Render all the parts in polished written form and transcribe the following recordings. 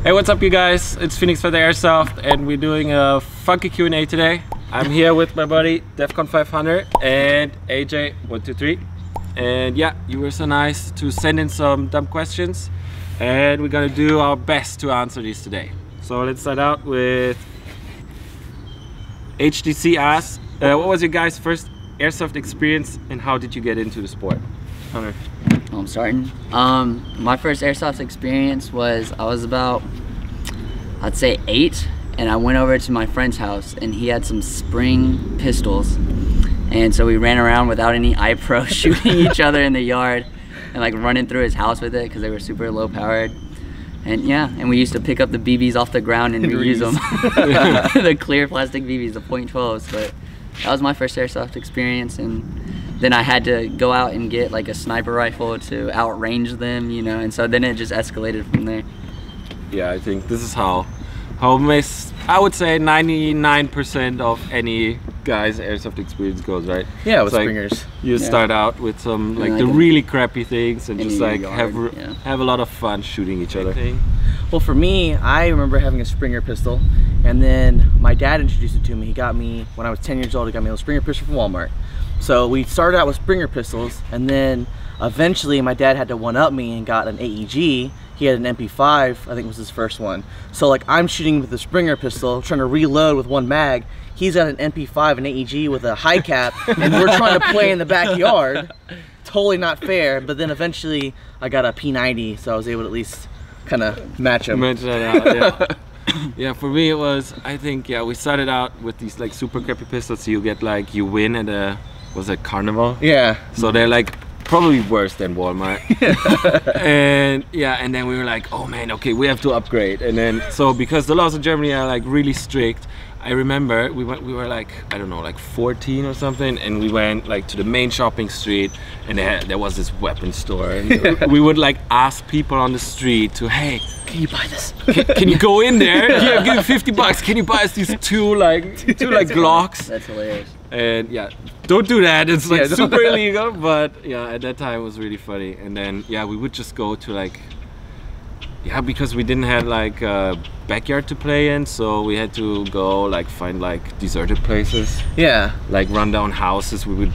Hey, what's up you guys? It's PhoenixFeatherAirsoft and we're doing a funky Q&A today. I'm here with my buddy Defcon5Hunter and Ayejay123. And yeah, you were so nice to send in some dumb questions and we're gonna do our best to answer these today. So let's start out with HDC asks, what was your guys' first airsoft experience and how did you get into the sport? Hunter. I'm starting. My first airsoft experience was, I was about, I'd say 8, and I went over to my friend's house and he had some spring pistols, and so we ran around without any iPro shooting each other in the yard and like running through his house with it because they were super low powered. And yeah, and we used to pick up the BBs off the ground and reuse them. The clear plastic BBs, the .12s, but that was my first airsoft experience. And then I had to go out and get like a sniper rifle to outrange them, you know, and so then it just escalated from there. Yeah, I think this is how I would say 99% of any guy's airsoft experience goes, right? Yeah, with like springers. You start out with some like the really crappy things and just like have a lot of fun shooting each other. Well, for me, I remember having a Springer pistol, and then my dad introduced it to me. He got me, when I was 10 years old, he got me a Springer pistol from Walmart. So we started out with Springer pistols, and then eventually my dad had to one-up me and got an AEG. He had an MP5, I think was his first one. So like I'm shooting with the Springer pistol, trying to reload with one mag. He's got an MP5, an AEG with a high cap, and we're trying to play in the backyard. Totally not fair, but then eventually I got a P90, so I was able to at least kind of match him. Match that out, yeah. Yeah, for me it was, I think, yeah, we started out with these like super crappy pistols, so you get like, you win at a, was it Carnival? Yeah. So they're like probably worse than Walmart. And yeah, and then we were like, oh man, okay, we have to upgrade. And then, so because the laws in Germany are like really strict, I remember we were like, I don't know, like 14 or something, and we went like to the main shopping street, and there was this weapon store, and we would like ask people on the street to, hey, can you buy this? Can you go in there? Yeah, give me 50 bucks. Can you buy us these two Glocks? That's hilarious. And yeah, don't do that. It's like super illegal. But yeah, at that time it was really funny. And then yeah, we would just go to like, yeah, because we didn't have like a backyard to play in, so we had to go like find like deserted places. Yeah. Like run down houses. We would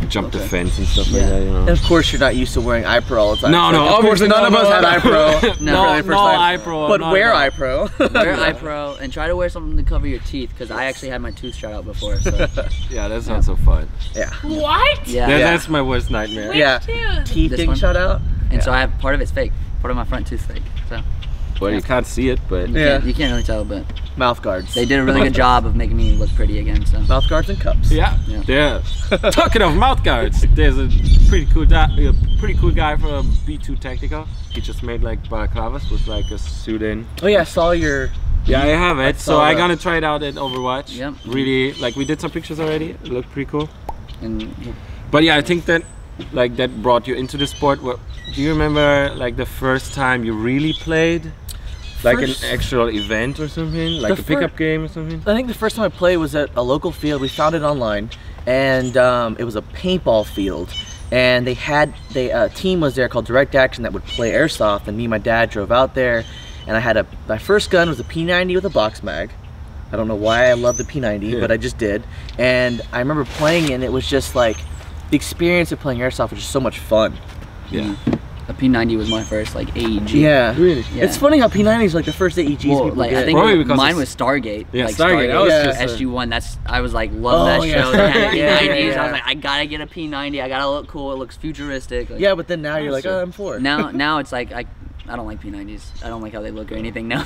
jump the fence and stuff like that, you know. And of course you're not used to wearing iPro all the time. No, no, of course none of us had iPro. No iPro. But wear iPro. Wear iPro and try to wear something to cover your teeth, because I actually had my tooth shot out before. So. Yeah, that's not so fun. Yeah. What? Yeah. That's my worst nightmare. Which yeah. tooth? Teeth getting shot out. And so I have, part of it's fake. Part of my front tooth's fake. So. Well, you can't see it, but you can't really tell, but mouth guards. They did a really good job of making me look pretty again. So mouth guards and cups. Yeah. Talking of mouth guards, there's a pretty cool guy from B2 Tactical. He just made like balaclavas with like a suit in. Oh yeah, I saw your. Yeah, I have it. So I'm gonna try it out in Overwatch. Yep. Really, like we did some pictures already. It looked pretty cool. And but yeah, I think that like that brought you into the sport. What, do you remember like the first time you really played? Like an actual event or something? Like a pickup game or something? I think the first time I played was at a local field. We found it online, and it was a paintball field. And they had, a team was there called Direct Action that would play airsoft, and me and my dad drove out there, and I had my first gun was a P90 with a box mag. I don't know why I love the P90, but I just did. And I remember playing it, and it was just like, the experience of playing airsoft was just so much fun. Yeah. A P90 was my first like AEG. Yeah, really. Yeah. It's funny how P90 is like the first AEGs people like get. I think mine was Stargate. Yeah, like Stargate. SG1. I was like, love that show. They had P90s. I was like, I gotta get a P90. I gotta look cool. It looks futuristic. Like, yeah, but then now you're like, oh, I'm for it. Now it's like I don't like P90s. I don't like how they look or anything now.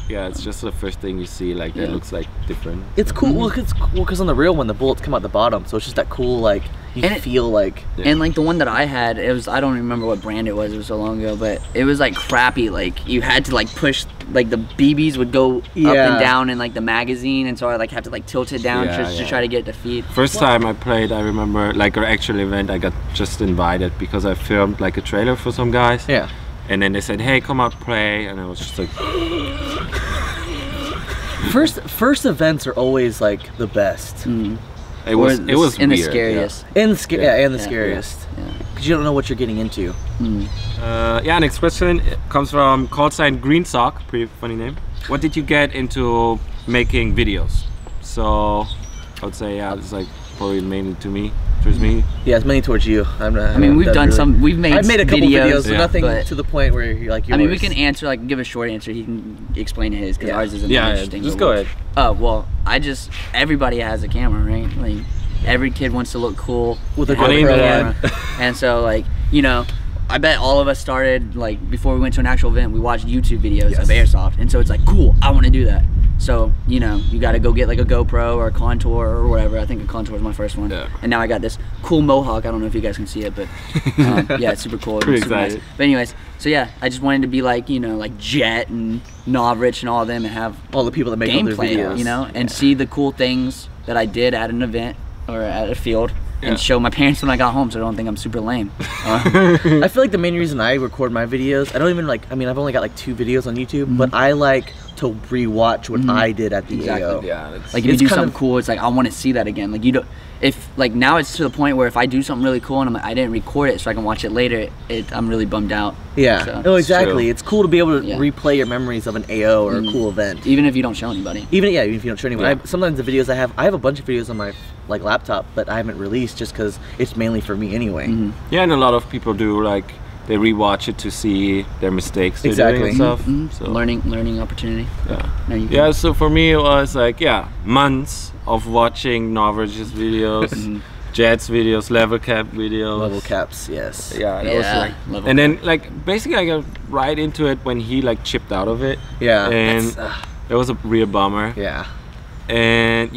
Yeah, it's just the first thing you see, like that looks like different. It's cool. Well, it's cool because on the real one, the bullets come out the bottom, so it's just that cool, like you feel like. And like the one that I had, it was, I don't remember what brand it was so long ago, but it was like crappy. Like you had to like push, like the BBs would go up and down in like the magazine, and so I like have to like tilt it down just to try to get it to feed. First time I played, I remember like an actual event, I got just invited because I filmed like a trailer for some guys. Yeah. And then they said, hey, come out play, and I was just like. First events are always like the best. It was and weird, the scariest. And the scariest. because you don't know what you're getting into. Yeah, next question comes from _Green Sock, pretty funny name. What did you get into making videos? So I would say, yeah, it's like probably mainly towards me. Yeah, it's mainly towards you. I mean, we've done some. We've made. I've made a couple videos, but nothing but, to the point where you're like. Yours. I mean, we can answer, like, give a short answer. He can explain his because ours isn't that interesting. Just go ahead. Oh well, everybody has a camera, right? Like, every kid wants to look cool with a camera, and so, like, you know, I bet all of us started, like, before we went to an actual event, we watched YouTube videos of airsoft, and so it's like, cool, I want to do that. So, you know, you got to go get like a GoPro or a Contour or whatever. I think a Contour was my first one. Yeah. And now I got this cool mohawk. I don't know if you guys can see it, but yeah, it's super cool. Pretty super excited. Nice. But anyways, so yeah, I just wanted to be like, you know, like Jet and Novrich and all of them, and have all the people that make all their videos, you know, and see the cool things that I did at an event or at a field. And show my parents when I got home, so I don't think I'm super lame. I feel like the main reason I record my videos, I don't even like, I mean, I've only got like 2 videos on YouTube, but I like to rewatch what I did at the AO. Yeah, like if you do something cool, it's like, I want to see that again. Like, you don't, if like now it's to the point where if I do something really cool and I'm like, I didn't record it so I can watch it later, I'm really bummed out. Yeah, so. no, exactly. It's cool to be able to replay your memories of an AO or a cool event. Even if you don't show anybody. Even if you don't show anybody. Sometimes the videos I have a bunch of videos on my like laptop, but I haven't released just because it's mainly for me anyway. Yeah, and a lot of people do, like, they rewatch it to see their mistakes they're doing and stuff. So. Learning opportunity. Yeah, so for me it was like, months of watching Novrich's videos, Jet's videos, level cap videos. Level caps, yes. Yeah, that was like, and then like basically I got right into it when he like chipped out of it. Yeah. And it was a real bummer. Yeah. And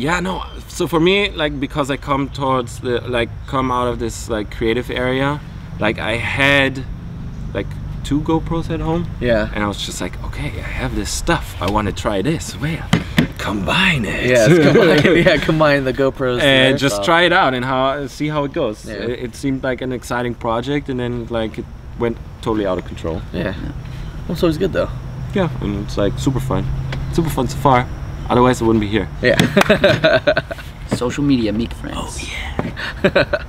so for me, like, because I come out of this like creative area, like I had like 2 GoPros at home. Yeah. And I was just like, okay, I have this stuff. I want to try this. Well, combine it. Yeah, combine the GoPros and just try it out and see how it goes. Yeah. It seemed like an exciting project, and then like it went totally out of control. Yeah. Well, so it's good though. Yeah, and it's like super fun so far. Otherwise, I wouldn't be here. Yeah. Social media, meet friends. Oh yeah.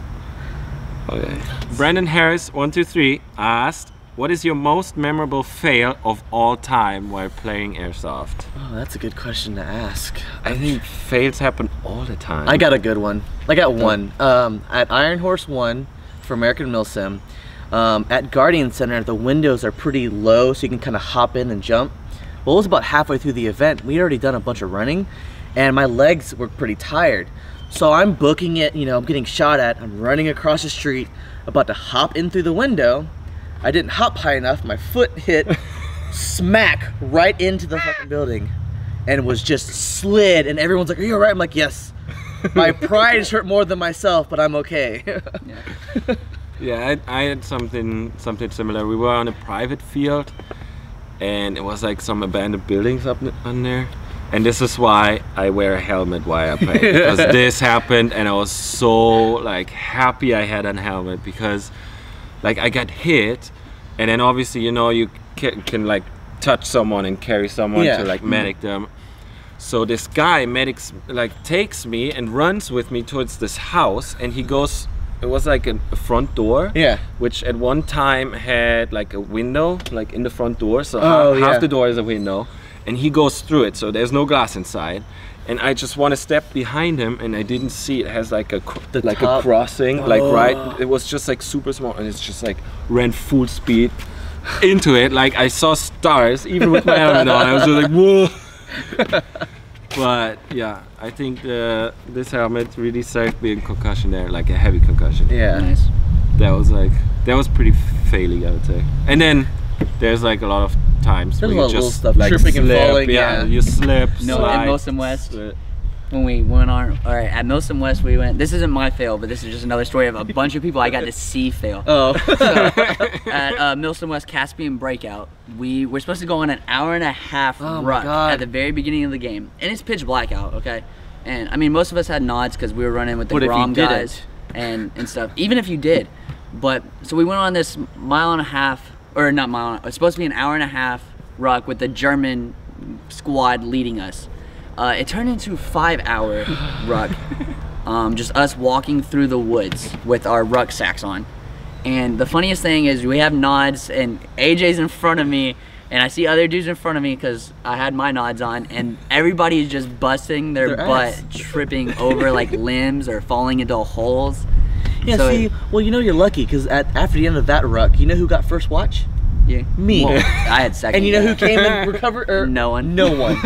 Okay. Brandon Harris 123 asked, "What is your most memorable fail of all time while playing airsoft?" Oh, that's a good question to ask. I think fails happen all the time. I got a good one. I got one. At Iron Horse 1 for American Milsim, at Guardian Center, the windows are pretty low, so you can kind of hop in and jump. Well, it was about halfway through the event. We had already done a bunch of running, and my legs were pretty tired. So I'm booking it, you know, I'm getting shot at, I'm running across the street, about to hop in through the window. I didn't hop high enough, my foot hit smack right into the fucking building and was just slid, and everyone's like, "Are you alright?" I'm like, "Yes." My pride is hurt more than myself, but I'm okay. Yeah, I had something similar. We were on a private field, and it was like some abandoned buildings up on there. And this is why I wear a helmet while I play, because this happened, and I was so like happy I had a helmet, because like I got hit, and then obviously, you know, you can like touch someone and carry someone to like medic them. So this guy takes me and runs with me towards this house, and he goes, it was like a front door, which at one time had like a window like in the front door, so half the door is a window. And he goes through it, so there's no glass inside. And I just want to step behind him, and I didn't see it has like a crossing, like right. It was just like super small, and it's just like ran full speed into it. Like I saw stars even with my helmet on. I was just like, whoa. But yeah, I think this helmet really saved me a concussion there, like a heavy concussion. Yeah, nice. That was pretty failing, I would say. And then there's like a lot of times where you just stuff, like tripping and falling. You slip. No, at Milsim West, when we went on, at Milsim West we went. This isn't my fail, but this is just another story of a bunch of people I got to see fail. Oh. So, at Milsim West Caspian Breakout, we're supposed to go on an 1.5 hour ruck at the very beginning of the game, and it's pitch black out. Okay, and I mean most of us had nods because we were running with the Grom guys and stuff. Even if you did, but so we went on this 1.5 miles. Or not mile, it's supposed to be an 1.5 hour ruck with the German squad leading us. It turned into a 5-hour ruck. Just us walking through the woods with our rucksacks on. And the funniest thing is we have nods, and AJ's in front of me, and I see other dudes in front of me because I had my nods on, and everybody is just busting their butt, tripping over like limbs or falling into holes. Yeah, so, see, well, you know you're lucky because after the end of that ruck, you know who got first watch? Yeah. Me. Well, I had second. And you know who came and recovered? No one. No one.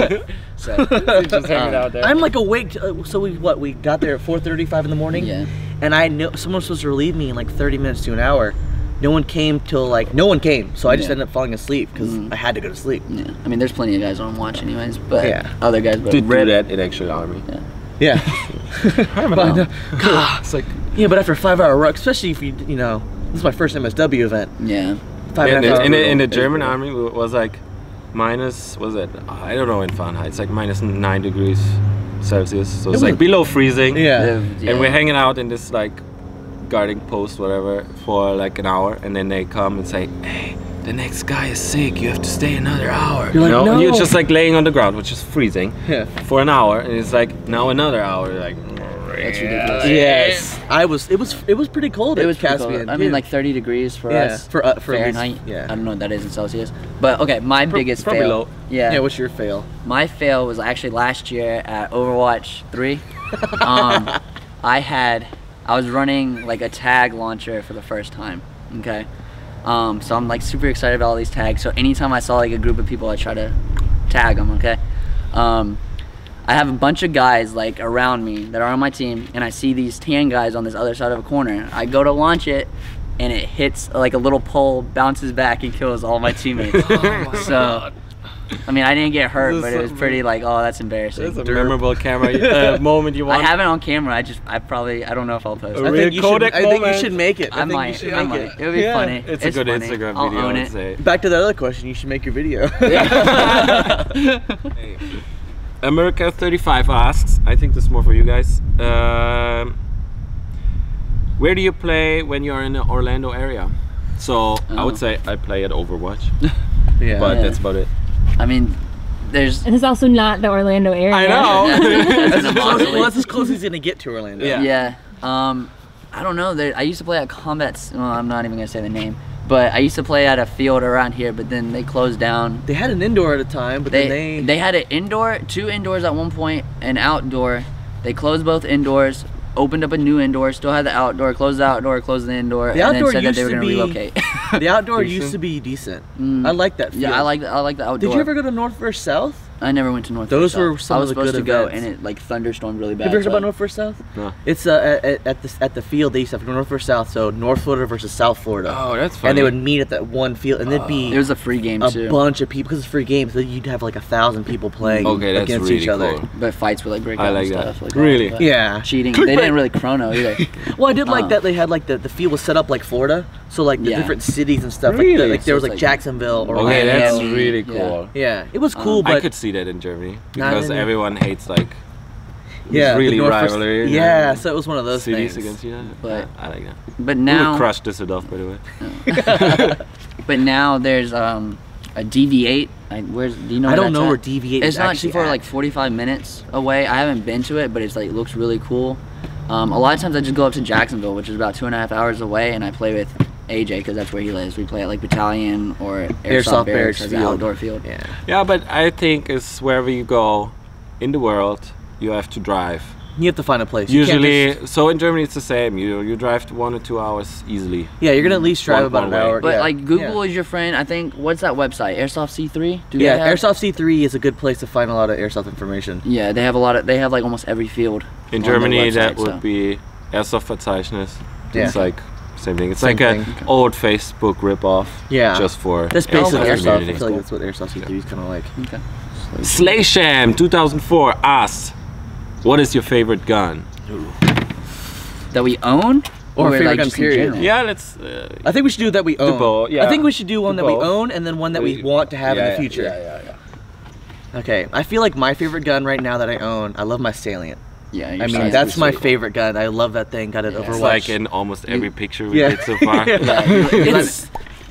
So, just hanging out there. I'm like awake. So we got there at 4:35 in the morning. Yeah. And I know someone was supposed to relieve me in like 30 minutes to an hour. No one came till like no one came. So I just ended up falling asleep because I had to go to sleep. Yeah. I mean, there's plenty of guys on watch anyways, but other guys did do that in actual army. Yeah. It's like but after a 5-hour ruck, especially if you know, this is my first MSW event. Yeah. In the German army, it was like minus, was it? I don't know in Fahrenheit. It's like minus 9 degrees Celsius. So it's like below freezing. Yeah. And we're hanging out in this like guarding post, whatever, for like an hour, and then they come and say, "Hey, the next guy is sick. You have to stay another hour." You're like, no. And you're just like laying on the ground, which is freezing, for an hour, and it's like now another hour. Like, that's ridiculous. Yes, it was pretty cold. It was pretty Caspian. cold. I mean, like 30 degrees for us. For Fahrenheit. Yeah. I don't know what that is in Celsius. But okay, my biggest probably fail. Low. Yeah. Yeah. What's your fail? My fail was actually last year at Overwatch 3. I was running like a tag launcher for the first time. Okay. So I'm like super excited about all these tags. So anytime I saw like a group of people, I try to tag them. Okay. I have a bunch of guys like around me that are on my team, and I see these tan guys on this other side of a corner. I go to launch it, and it hits like a little pole, bounces back, and kills all my teamemates. So, I mean, I didn't get hurt, but it was pretty like, oh, that's embarrassing. That's a memorable camera moment you want. I have it on camera. I don't know if I'll post it. I think you should make it. I might. It would be funny. It's a good funny. Instagram I'll video. own I'd say. Back to the other question. You should make your video. America 35 asks, I think this is more for you guys. Where do you play when you're in the Orlando area? So I would say I play at Overwatch. But that's about it. I mean, And it's also not the Orlando area. I know. That's as close as he's gonna get to Orlando. Yeah. I don't know. I used to play at Combat's. Well, I'm not even gonna say the name. But I used to play at a field around here, but then they closed down. They had an indoor at a time, but they had an indoor, 2 indoors at one point, and outdoor. They closed both indoors, opened up a new indoor, still had the outdoor, closed the outdoor, closed the indoor, and then said that they were going to relocate. The outdoor used to be decent. I like that field. Yeah, I like the outdoor. Did you ever go to North versus South? I never went to North Those versus South. were some of the good events. I was supposed to go, and it like thunderstormed really bad. Have you heard about North versus South? No. It's at the field they used to have North versus South, so North Florida versus South Florida. Oh, that's funny. And they would meet at that one field, and there'd be it was a free game too. A bunch of people because it's free games. So you'd have like 1,000 people playing against really each other. Cool. But fights would like break out. I like and that. stuff. Like really? Yeah. Cheating. They didn't really chrono either. Well, I did like that they had like the field was set up like Florida, so like the different cities and stuff. Really? Like there was like Jacksonville or okay, that's really cool. Yeah, it was cool. But I could see that in Germany because everyone hates like really rivalry. Yeah, so it was one of those cities things. against each other. But I like that. But now we would crush Düsseldorf, by the way. But now there's a DV8. Do you know? I don't know where DV8 is. It's not too far, like 45 minutes away. I haven't been to it, but it's like looks really cool. A lot of times I just go up to Jacksonville, which is about 2.5 hours away, and I play with AJ because that's where he lives. We play at like Battalion or Airsoft Barracks as an outdoor field. Yeah, but I think it's wherever you go in the world, you have to drive. You have to find a place. Usually, so in Germany it's the same. You drive 1 or 2 hours easily. Yeah, you're gonna at least drive about an hour. But like Google is your friend. I think what's that website? Airsoft C3. Airsoft C3 is a good place to find a lot of airsoft information. Yeah, they have a lot of. They have like almost every field. In Germany, that would be Airsoft.Verzeichnis. It's like same thing. It's like an old Facebook ripoff. Yeah. Just for that's basically airsoft. I feel like that's what Airsoft C3 is kind of like. Okay. Slaysham 2004 asks, "What is your favorite gun?" That we own? Or favorite like gun period? Yeah, let's. I think we should do that we own. Yeah. I think we should do one that we own and then one that we want to have in the future. Yeah. Okay, I feel like my favorite gun right now that I own, I love my Salient. Yeah, I mean that's my favorite gun. I love that thing. Got it Overwatch. It's like in almost every picture we did so far.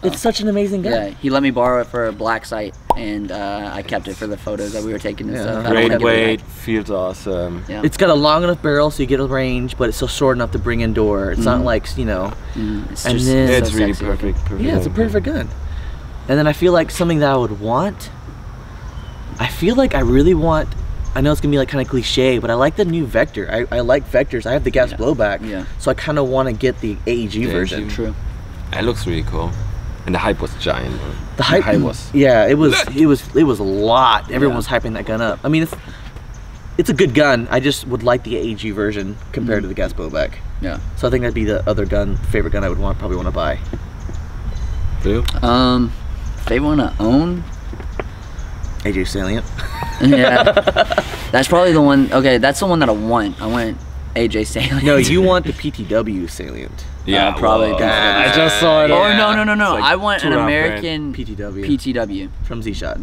It's such an amazing gun. Yeah, he let me borrow it for a black sight, and I kept it for the photos that we were taking and stuff. Great weight, feels awesome. Yeah. It's got a long enough barrel so you get a range, but it's still short enough to bring indoor. It's not like, you know. It's and just then It's so really sexy. perfect. yeah, it's a perfect gun. And then I feel like something that I would want. I feel like I really want. I know it's gonna be like kind of cliche, but I like the new Vector. I like Vectors. I have the gas blowback, so I kind of want to get the AEG version. True. It looks really cool, and the hype was giant. The hype was. Yeah, it was a lot. Everyone was hyping that gun up. I mean, it's a good gun. I just would like the AEG version compared to the gas blowback. Yeah. So I think that'd be the other favorite gun I would probably want to buy. You? Favorite one to own? AJ Salient. Yeah. That's probably the one. Okay, that's the one that I want. I want AJ Salient. No, you want the PTW Salient. Yeah, probably. I just saw it. Oh no. Like I want an two-round American PTW. From Z-Shot.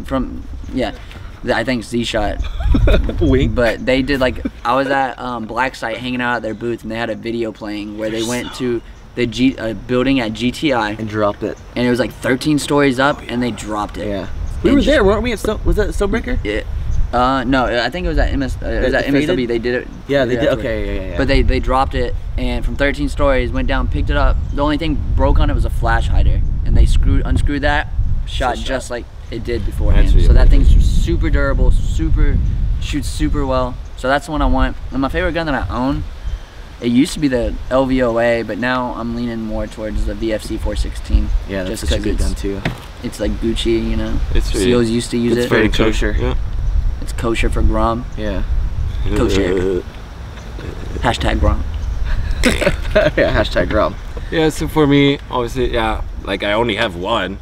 I think Z-Shot. Wink. But they did like, I was at Black Site hanging out at their booth, and they had a video playing where they went to the building at GTI And dropped it. and it was like 13 stories up, and they dropped it. Yeah. We were there, weren't we? Was that Stonebreaker? Yeah. No, I think it was at MSW. They did it. Yeah, they did. afterward. Okay, yeah. But they dropped it, and from 13 stories, went down, picked it up. The only thing broke on it was a flash hider, and they unscrewed that, shot just like it did beforehand. Really so that thing's super durable, shoots super well. So that's the one I want. And my favorite gun that I own, it used to be the LVOA, but now I'm leaning more towards the VFC 416. Yeah, that's just such a good gun too. It's like Gucci, you know. It's really, SEALs used to use it. It's very kosher. Yeah. It's kosher for Grom. Yeah. Kosher. Hashtag Grom. Yeah, hashtag Grom. Yeah, so for me, obviously, yeah, like I only have one.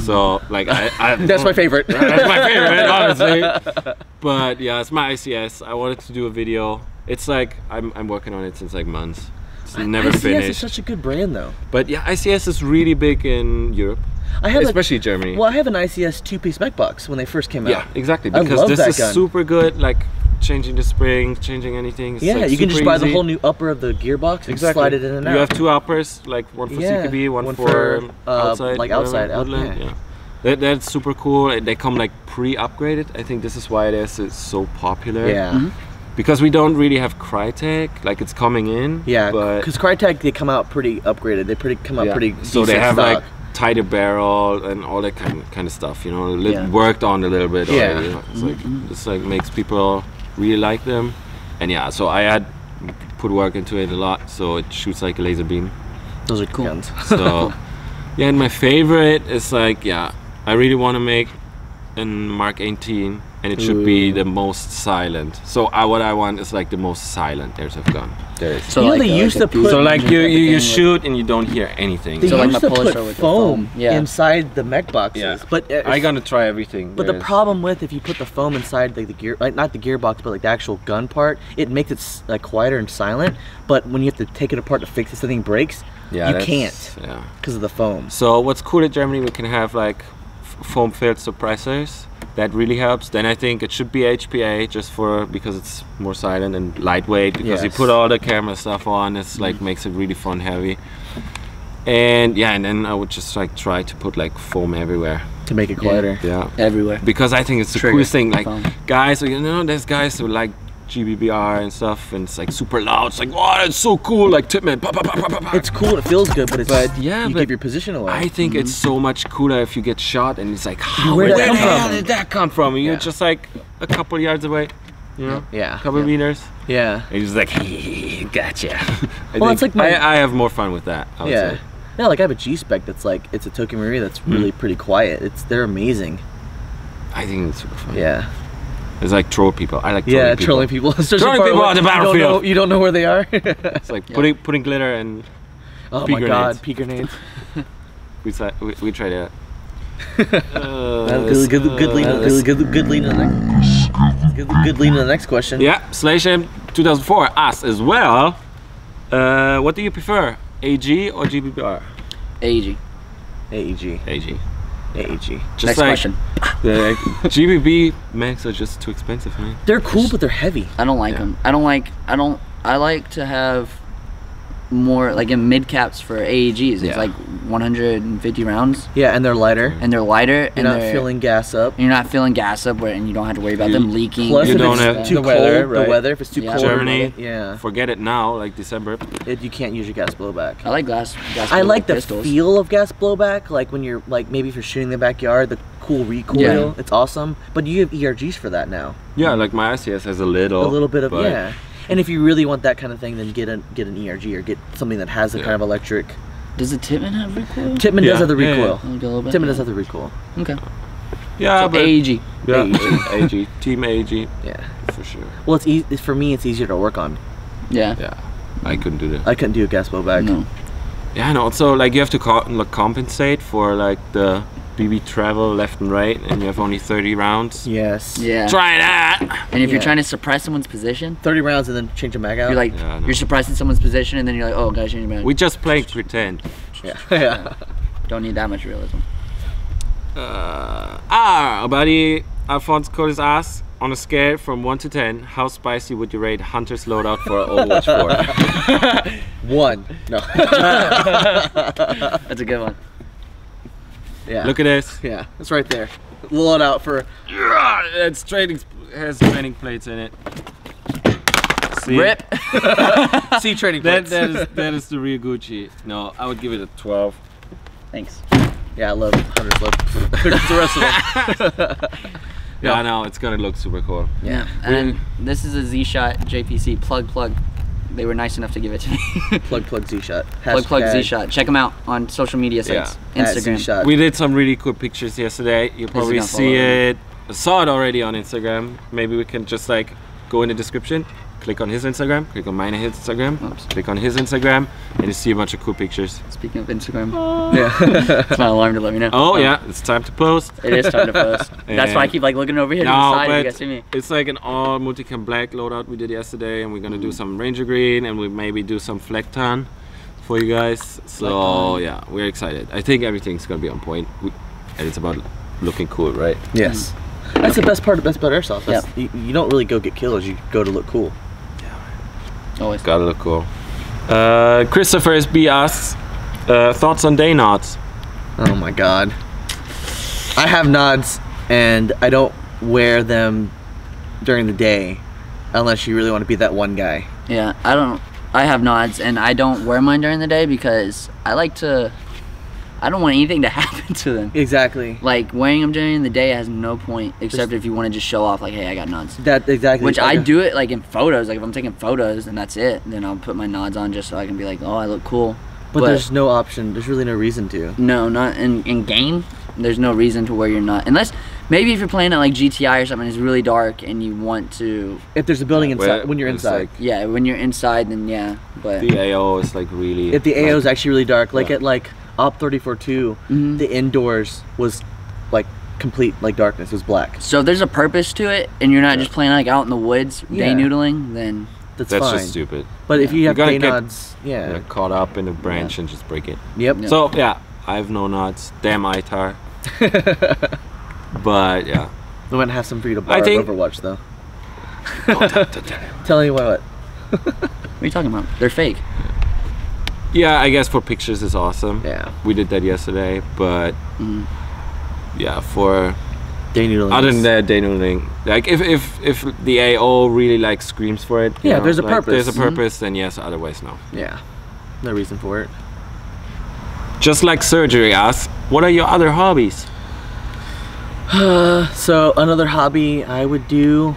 So, like, I That's my favorite. That's my favorite, honestly. But yeah, it's my ICS. I wanted to do a video. It's like, I'm working on it since like months. It's never ICS finished. is such a good brand though. But yeah, ICS is really big in Europe. I have especially Germany. Well, I have an ICS 2-piece mech box when they first came out. Yeah, exactly. I Because love this that is gun. super good, like changing the springs, changing anything. It's Yeah, like you can just buy the easy. whole new upper of the gearbox and slide it in and out. You have two uppers, like one for CKB, one for outside. like outside, Woodland, yeah. That's super cool. And they come like pre-upgraded. I think this is why it's so popular. Yeah. Because we don't really have Crytek, like it's coming in. Yeah, but because Crytek, they come out pretty upgraded. They come out pretty so they decent have stock. like tighter barrel and all that kind of stuff, you know, worked on a little bit already. It's like makes people really like them. And yeah, so I had put work into it a lot, so it shoots like a laser beam. Those are cool guns. So yeah, and my favorite is like, yeah, I really want to make a Mark 18, and it should be the most silent. So what I want is like the most silent airsoft gun there is. So you know, like they used to put So like you shoot and you don't hear anything. They So like used my to put polarstar with the foam foam. Yeah. inside the mech boxes. Yeah. But I'm gonna try everything. But the problem with if you put the foam inside like the gear, like not the gearbox, but like the actual gun part, it makes it like quieter and silent. But when you have to take it apart to fix it, something breaks. You can't. Yeah. Because of the foam. So what's cool at Germany, we can have like foam-filled suppressors. That really helps. Then I think it should be HPA because it's more silent and lightweight. Because you put all the camera stuff on, it's like makes it really fun heavy. And yeah, and then I would just like try to put like foam everywhere To make it quieter. Yeah. Everywhere. Because I think it's the coolest thing. Like guys, you know, there's guys who like GBBR and stuff, and it's like super loud. It's like, wow, it's so cool, like Tipman. It's cool, it feels good, but you give your position away. I think it's so much cooler if you get shot and it's like, Where where did the that come hell from? did that come from? And you're just like a couple yards away, you know, a couple meters. Yeah. And you're just like, gotcha. Well, it's like I have more fun with that, I would say. Yeah, like I have a G-Spec that's like, it's a Tokyo Marine that's really pretty quiet. They're amazing. I think it's super fun. Yeah. It's like troll people. I like trolling people. Trolling people. Trolling people on the battlefield. You don't know where they are. It's like putting glitter and oh pea my grenades. god, pea grenades. we tried that. Good lead in the next question. Yeah, Slaysham 2004 asked as well. What do you prefer, AG or GBBR? AEG. AEG. AG. AEG. Just Next like question. The GBB mechs are just too expensive, man. They're cool, but they're heavy. I don't like them. I like to have more like in mid caps for AEGs. It's like 150 rounds. Yeah, and they're lighter. And they're lighter. You're not filling gas up. You're not filling gas up, and you don't have to worry about them leaking. Plus, you if don't it's have too cold, the weather. If it's too cold, Germany. Yeah. Forget it now. Like December. You can't use your gas blowback. I like gas. I like the pistols. feel of gas blowback. Like when you're like maybe if you're shooting in the backyard, the cool recoil. Yeah. It's awesome. But you have ERGs for that now. Yeah, like my ICS has a little bit of And if you really want that kind of thing, then get an ERG or get something that has a kind of electric. Does the Tippmann have recoil? Tippmann does have the recoil. Tippmann does have the recoil. Okay. Yeah, so but AEG. Yeah, AEG. Team AEG. Yeah, for sure. Well, it's easy for me. It's easier to work on. Yeah. Yeah, I couldn't do that. I couldn't do a gas blowback. No. Yeah, and also like you have to compensate for like the BB travel left and right, and you have only 30 rounds. Yes. Yeah. Try that. And if you're trying to suppress someone's position, 30 rounds and then change a mag out. You're like, you're suppressing someone's position, and then you're like, oh, gotta change your mag. We just playing pretend. Yeah. Don't need that much realism. Our buddy Alphonse Curtis asks, on a scale from 1 to 10, how spicy would you rate Hunter's loadout for Overwatch 4? 1. No. That's a good one. Yeah. Look at this. Yeah, it's right there. Load out for. It's training has training plates in it. See? Rip. See training plates. That is the real Gucci. No, I would give it a 12. Thanks. Yeah, I love Hunter's load. The rest of them. Yeah, I know it's gonna look super cool. Yeah. And this is a Z-Shot JPC plug. They were nice enough to give it to me. plug Z-Shot. Plug Z-Shot. Check them out on social media sites. Instagram. We did some really cool pictures yesterday. You'll probably see it. I saw it already on Instagram. Maybe we can just like go in the description, click on his Instagram, click on mine Instagram, click on his Instagram, and you see a bunch of cool pictures. Speaking of Instagram, it's my alarm to let me know. Oh yeah, it's time to post. It is time to post. That's why I keep like looking over here to the side if you guys see me. It's like an all multicam black loadout we did yesterday, and we're gonna do some Ranger Green, and we maybe do some Fleckton for you guys. So yeah, we're excited. I think everything's gonna be on point, and it's about looking cool, right? Yes. That's the best part about airsoft. You don't really go get kills, you go to look cool. Always. Gotta look cool. christopher.sb asks, thoughts on day nods? Oh my god. I have nods and I don't wear them during the day unless you really want to be that one guy. Yeah, I have nods and I don't wear mine during the day because I don't want anything to happen to them. Exactly. Like wearing them during the day has no point except if you want to just show off like, hey, I got nods. That exactly. Which I do it like in photos. Like if I'm taking photos and that's it, then I'll put my nods on just so I can be like, oh, I look cool. But there's no option. There's really no reason to. No, not in game. There's no reason to wear your nod unless maybe if you're playing at like GTI or something, it's really dark and you want to. If there's a building inside, when you're inside. Like, yeah, when you're inside, then yeah. But the AO is like really. If the AO is actually really dark, like at like Op 34.2, the indoors was like complete like darkness. It was black. So if there's a purpose to it, and you're not just playing like out in the woods day noodling, then that's fine. just stupid. But if you have day get nods, caught up in a branch and just break it. Yep. So yeah, I have no nods. Damn ITAR. But yeah. We might have some for you to borrow Overwatch though. Tell me what. What are you talking about? They're fake. Yeah, I guess for pictures is awesome. Yeah. We did that yesterday, but yeah, for day noodling. Other than that, day noodling. Like if the AO really like screams for it. Yeah, there's a purpose. There's a purpose, then yes. Otherwise, no. Yeah. No reason for it. Just like surgery asks, what are your other hobbies? So another hobby I would do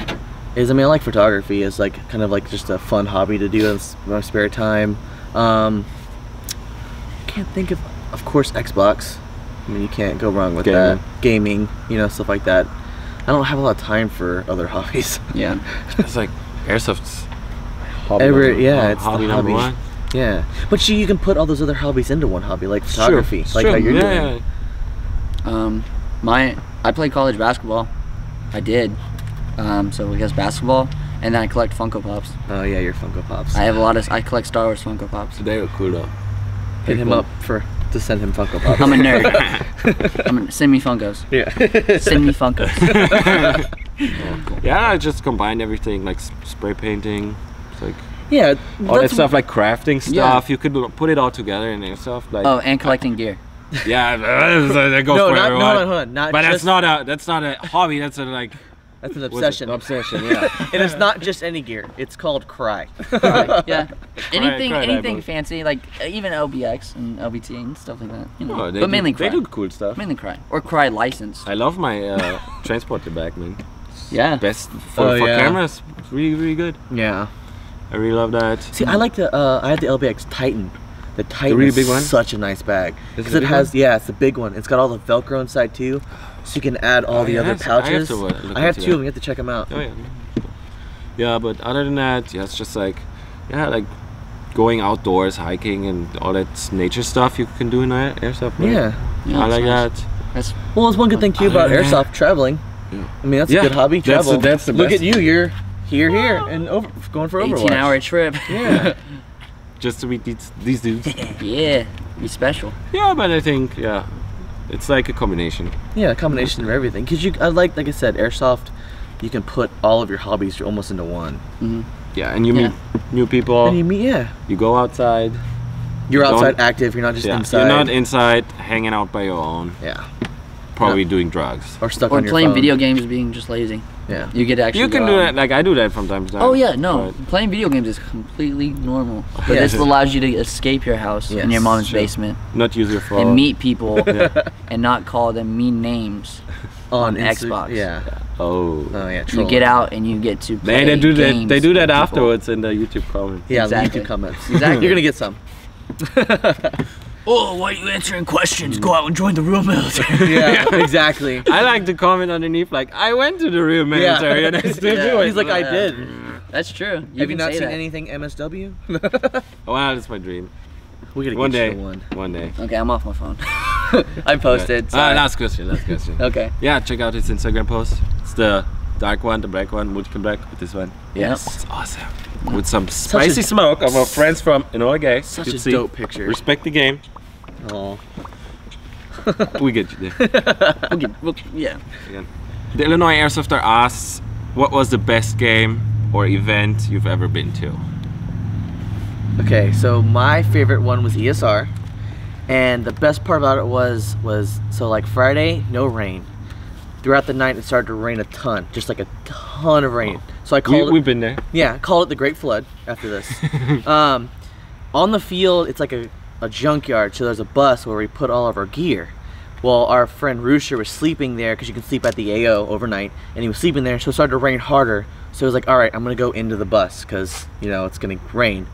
is, I mean, I like photography. It's like kind of like just a fun hobby to do in my spare time. Can't think of course, Xbox. I mean, you can't go wrong with that. Gaming, you know, stuff like that. I don't have a lot of time for other hobbies. Yeah. It's like airsoft's hobby. It's hobby the number one. Yeah, but you can put all those other hobbies into one hobby, like photography, It's like true. how you're doing. I played college basketball. I did. So I guess basketball, and then I collect Funko Pops. Oh yeah, your Funko Pops. I collect Star Wars Funko Pops. They were cool though. Hit him up to send him Funko Pops. I'm a nerd. Send me Funkos. Yeah. Send me Funkos. Yeah, I just combined everything, like spray painting. It's like Yeah, all that stuff like crafting stuff. Yeah. You could put it all together in airsoft. Like, Oh, and collecting gear. yeah, that goes for everyone. No, not but just, that's not a hobby. That's a like. that's an what's it? obsession. Obsession, yeah. And it's not just any gear. It's called Crye. Yeah. Anything Crye anything dive. fancy, like even LBX and LBT and stuff like that. You know. Oh, But mainly they Crye. do cool stuff. Mainly Crye. Or Crye license. I love my transporter bag, man. Yeah. Best for cameras. It's really, really good. Yeah. I really love that. See, I like the I had the LBX Titan. The Titan really is big one? such a nice bag Is because it it the big has it's the big one. It's got all the Velcro inside too, so you can add all the other pouches. I have 2 of them. You have to check them out. Oh yeah. Yeah, but other than that, yeah, it's just like, like going outdoors, hiking, and all that nature stuff you can do in airsoft. Right? Yeah. I like nice. that. That's Well, it's one good thing too about airsoft traveling. Yeah. I mean, that's a good hobby. Travel. That's the Look best. at you. You're here, and going for Overwatch. 18-hour trip. Yeah. Just to meet these dudes. Yeah. Be special. Yeah, but I think it's like a combination. Yeah, a combination of everything. Cause like I said, airsoft, you can put all of your hobbies almost into one. Mm-hmm. Yeah, and you meet new people. And you meet, You go outside. You're outside active. You're not just inside. You're not inside hanging out by your own. Yeah. Probably doing drugs. Or stuck Or on your playing phone. video games being just lazy. Yeah. You get to actually You can go do out. that. Like I do that from time to time. Oh yeah, no. But Playing video games is completely normal. But Yes. this allows you to escape your house in your mom's Sure. basement not use your phone. and meet people and not call them mean names on Xbox. Yeah. Oh. Oh yeah. You Trolling. get out and you get to play They do that. games They do that with people. afterwards in the YouTube comments. Yeah. Exactly. The YouTube comments. Exactly. You're gonna get some. Oh, why are you answering questions? Go out and join the real military. Yeah. Exactly. I like to comment underneath like I went to the real military and I still do it. He's like, I did. That's true. Have you can not say seen that. anything MSW? Wow, that's my dream. We gotta One get day. you to one. One day. Okay, I'm off my phone. I posted. Sorry. Last question. Last question. Okay. Yeah, check out his Instagram post. It's the dark one, the black one, multiple black with this one. Yes. It's awesome. With some spicy smoke of our friends from Illinois. Such You a see, dope picture. Respect the game. Oh. We get you there. Yeah. Again. The Illinois Airsofter asks, what was the best game or event you've ever been to? Okay, so my favorite one was ESR, and the best part about it was so like Friday, no rain. Throughout the night, it started to rain a ton, just like a ton of rain. So I called We've been there. Yeah, called it the Great Flood after this. On the field, it's like a junkyard, so there's a bus where we put all of our gear. Well, our friend Rooster was sleeping there because you can sleep at the AO overnight, and he was sleeping there, so it started to rain harder. So he was like, all right, I'm gonna go into the bus because, you know, it's gonna rain.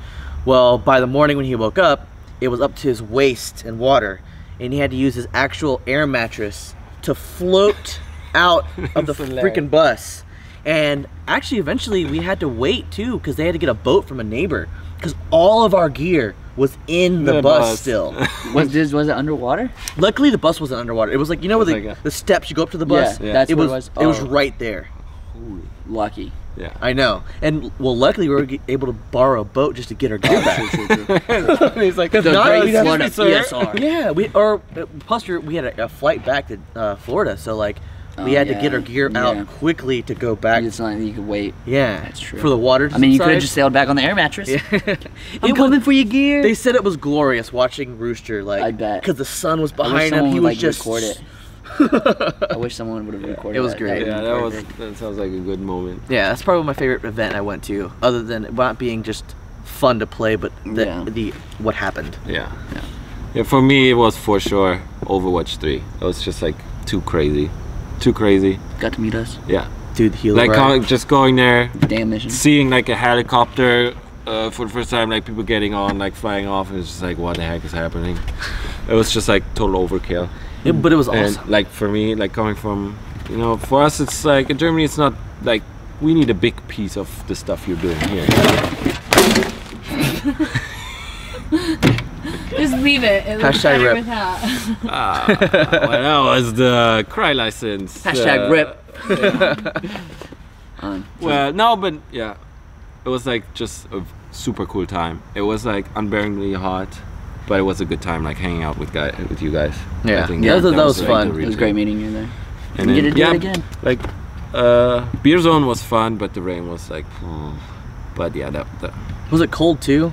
Well, by the morning when he woke up, it was up to his waist in water, and he had to use his actual air mattress to float out of the freaking bus. And actually, eventually, we had to wait too because they had to get a boat from a neighbor because all of our gear was in the bus still. Was it underwater? Luckily, the bus wasn't underwater. It was like, you know where the steps you go up to the bus? Yeah, that's it what was. it was. It was Oh. right there. Lucky. Yeah. I know. And well, luckily, we were able to borrow a boat just to get our gear back. He's like, The Great we'd have Flood to of be ESR. Yeah, plus we had a flight back to Florida, so like we had to get our gear out quickly to go back. It's not you could wait. Yeah, That's true. For the water to I mean, you could subside. have just sailed back on the air mattress. Yeah. I'm coming for your gear. They said it was glorious watching Rooster, like, I bet. because the sun was I wish behind him. someone He would was just record it. I wish someone would have recorded It was that. great. Yeah, That would've been that sounds like a good moment. Yeah, that's probably my favorite event I went to, other than it not being just fun to play, but the what happened. Yeah. Yeah, for me, it was for sure Overwatch 3. It was just like too crazy. Too crazy. Got to meet us. Yeah. Dude, the helo Like ride. just going there, Damn mission. seeing like a helicopter for the first time, like people getting on, like flying off, and it's just like, what the heck is happening? It was just like total overkill. But it was awesome. And like for me, like coming from, you know, for us, it's like in Germany, it's not like we need a big piece of the stuff you're doing here. Just leave it. It looks Hashtag better rip. without. Well, that was the Crye license. Hashtag rip. Well, no, but yeah, it was like just a super cool time. It was like unbearably hot, but it was a good time, like hanging out with you guys. Yeah. I think Yeah, that was like, fun. the It real was great thing. meeting you there. And We then, get to do it again. Like, Beer Zone was fun, but the rain was like, But yeah, Was it cold too?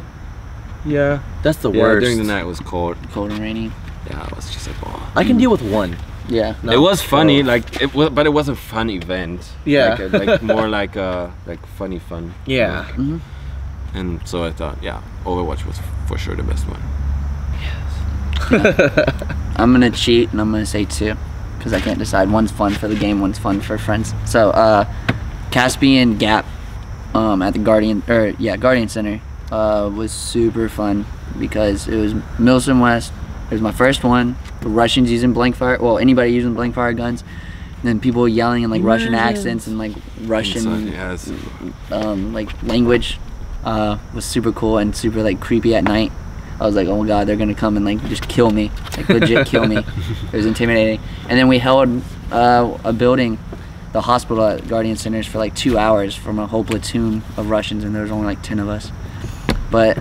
yeah, That's the yeah, worst. during the night it was cold. Cold and rainy. Yeah, it was just like, oh. I can deal with one. Yeah. No. It was funny, like it was, but it was a fun event. Yeah. like more like funny fun. Yeah. Mm-hmm. And so I thought, yeah, Overwatch was for sure the best one. I'm gonna cheat and I'm gonna say 2 because I can't decide. One's fun for the game, one's fun for friends. So Caspian Gap at the Guardian Center was super fun because it was Milson West. It was my first one. The Russians using blank fire, well, anybody using blank fire guns, and then people yelling in like Russian accents and like Russian Yes. like language was super cool and super like creepy at night. I was like, oh my god, they're gonna come and like just kill me, like legit kill me. It was intimidating. And then we held a building, the hospital at Guardian Centers, for like 2 hours from a whole platoon of Russians, and there was only like 10 of us. But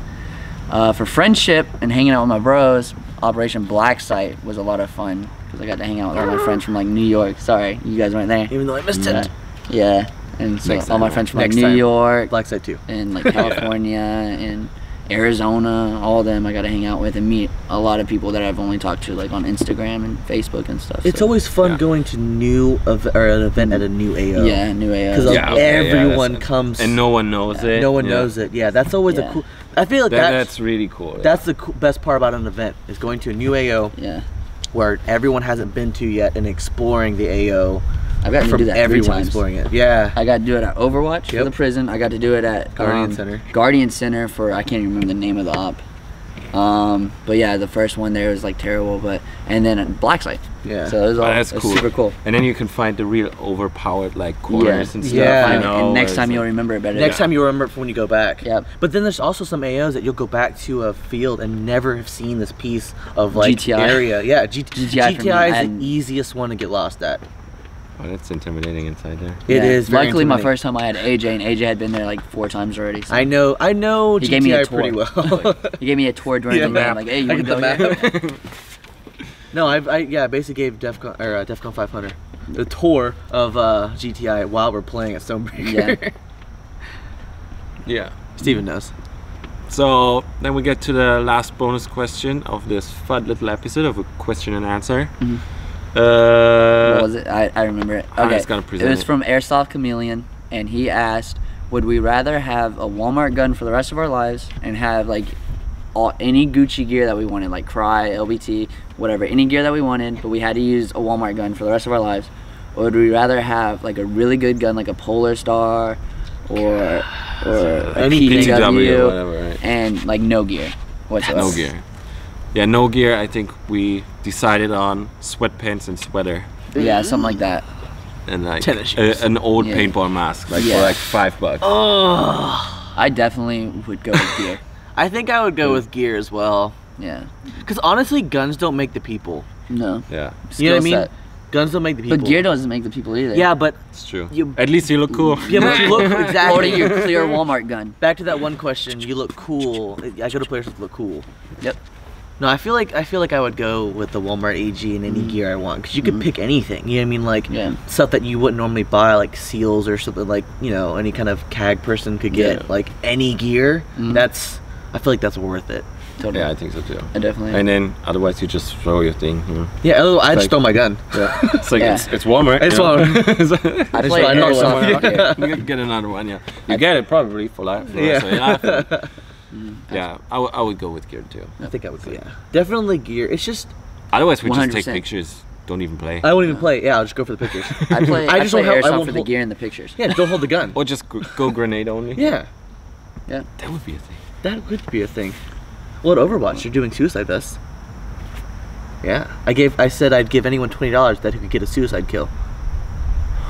for friendship and hanging out with my bros, Operation Black Site was a lot of fun because I got to hang out with all my friends from like New York. Sorry, you guys weren't there. Even though I missed it. Yeah, and so Next all my time. friends from like Next New time. York Black Site 2. and like California and Arizona, all of them I got to hang out with and meet a lot of people that I've only talked to like on Instagram and Facebook and stuff. It's so. always fun Yeah. going to an event at a new AO. Yeah, new AO. Because Yeah, okay, yeah, everyone that's- comes. And no one knows it. No one Yeah. knows it. Yeah, that's always a Yeah. cool. I feel like That's really cool. that's the best part about an event is going to a new AO Yeah, where everyone hasn't been to yet and exploring the AO I've got to from do that 3 everyone times. exploring it. Yeah. I got to do it at Overwatch for Yep. the prison. I got to do it at Guardian Center. Guardian Center for, I can't even remember the name of the op. But yeah, the first one there was like terrible, and then at Black Site. Yeah. So it was all that's it was cool. super cool. And then you can find the real overpowered like corners and stuff. Yeah. you know, and next where time it's you'll like- remember it better. Next time you'll remember it when you go back. Yep. But then there's also some AOs that you'll go back to a field and never have seen this piece of like GTI. area. Yeah, GTI for me, GTI is and- the easiest one to get lost at. Oh, that's intimidating inside there. It is very Luckily, my intimidating. first time I had AJ, and AJ had been there like 4 times already. So I know He gave me a GTI tour. pretty well. he gave me a tour during Yeah, the game. map. Like, hey, you I want to get go the here? map. No, I basically gave Defcon5Hunter the tour of GTI while we're playing at Stonebreaker. Yeah. Yeah. Steven knows. So then we get to the last bonus question of this fun little episode of a question and answer. Mhm. What was it? I remember it. I Okay, was gonna it present was it. from Airsoft.chameleon, and he asked, would we rather have a Walmart gun for the rest of our lives and have like any Gucci gear that we wanted, like Crye, LBT, whatever, any gear that we wanted, but we had to use a Walmart gun for the rest of our lives, or would we rather have like a really good gun like a polarstar or a Any PW, or whatever, right? and like no gear whatsoever? No gear. Yeah, no gear. I think we decided on sweatpants and sweater Yeah, something like that. and like Tennis shoes. an old Yeah. paintball mask, like Yeah. for like $5. Oh, I definitely would go with gear. I think I would go with gear as well. Yeah. Because honestly, guns don't make the people. No. Yeah, You know what I Skill mean? set. Guns don't make the people. But gear doesn't make the people either. Yeah, but it's true. You- At least you look cool. yeah, but you look exactly. Holding your clear Walmart gun. Back to that one question. You look cool. I go to places that look cool. Yep. No, I feel like I would go with the Walmart AG and any gear I want because you could pick anything. You know what I mean? Like Yeah. stuff that you wouldn't normally buy, like seals or something. Like any kind of CAG person could get. Yeah. Like any gear. Mhm. I feel like that's worth it. Totally. Yeah, I think so too. I definitely. And then otherwise you just throw your thing. You know? Yeah, otherwise I just Like- throw my gun. Yeah. It's like Yeah. it's Walmart. It's you know? Walmart. I That's play why I know airsoft. someone. Fuck it. You get another one. Yeah, you get it probably for life. For Yeah. the rest of your life. Yeah, I would go with gear too. I think I would go. Yeah, definitely gear. It's just Otherwise we just take 100%. pictures. Don't even play. I won't even play. Yeah, I'll just go for the pictures. I play. I I, just play don't have- I airsoft won't for the hold- gear and the pictures. Yeah, don't hold the gun. Or just go grenade only. Yeah, Yeah. That would be a thing. that would be a thing. Well, at Overwatch, you're doing suicide vests. Yeah, I said I'd give anyone $20 that who could get a suicide kill.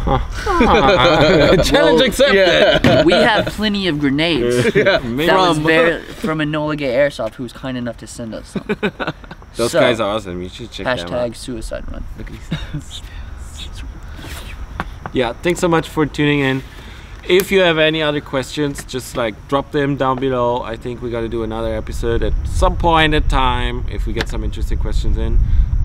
Challenge Well, accepted. Yeah. We have plenty of grenades. Maybe That was From- from Enola Gay Airsoft, who was kind enough to send us some. Those So, guys are awesome. You should check them Hashtag out. suicide run. Yeah, thanks so much for tuning in. If you have any other questions, just like drop them down below. I think we got to do another episode at some point in time if we get some interesting questions in.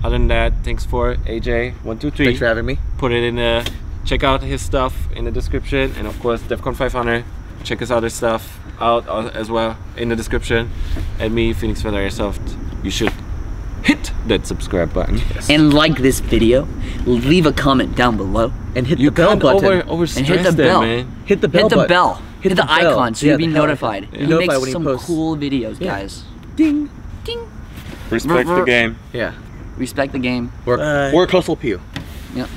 Other than that, thanks for AJ123. Thanks for having me. Put it in the check out his stuff in the description, and of course Defcon5Hunter. check his other stuff out as well in the description. And me, PhoenixFeatherAirsoft. You should hit that subscribe button. Yes. And like this video. Leave a comment down below. And hit the bell button. And hit the bell. Man. Hit the bell. Hit the bell. Hit the icon so you'll be notified. Yeah. He makes some cool videos, guys. Ding. Ding. Respect the game. Yeah. Respect the game. Work hustle pew. Yep.